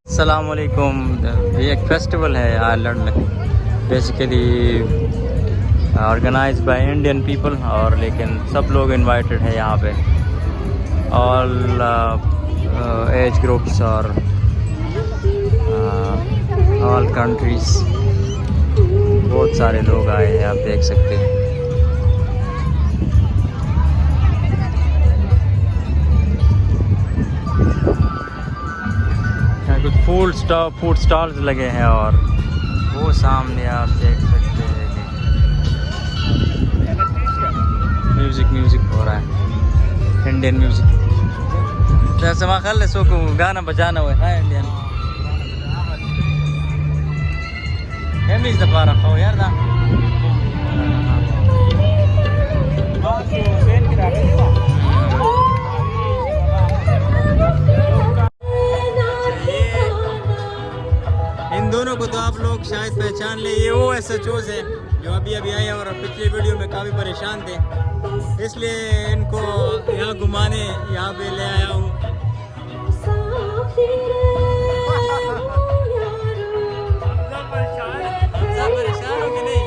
अस्सलाम वालेकुम। ये एक फेस्टिवल है आयरलैंड में, basically organise by Indian people, और लेकिन सब लोग इनवाइटेड है यहाँ पे, ऑल एज ग्रुप्स और ऑल कंट्रीज। बहुत सारे लोग आए हैं, आप देख सकते हैं। कुछ फूड स्टॉल्स लगे हैं और वो सामने आप देख सकते हैं कि म्यूजिक हो रहा है, इंडियन म्यूजिक। जैसे माखल सो को गाना बजाना हुआ है इंडियन एमिज दफा रखा हो यार ना। इन दोनों को तो आप लोग शायद पहचान ले, ये वो SHOs है जो अभी आए और पिछले वीडियो में काफ़ी परेशान थे, इसलिए इनको यहाँ घुमाने यहाँ पे ले आया हूँ। परेशान हो कि नहीं?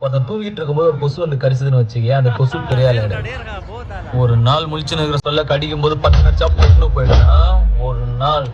ஒருத்தன் தூங்கிட்டு இருக்கும்போது ஒரு கொசு வந்து கடிச்சதுன்னு வச்சுக்க, அந்த கொசு தெரியாத ஒரு நாள் முழிச்சு நிற்கிற சொல்ல கடிக்கும் போது 10 கடிச்சா பொண்ணு போயிடும். ஒரு நாள்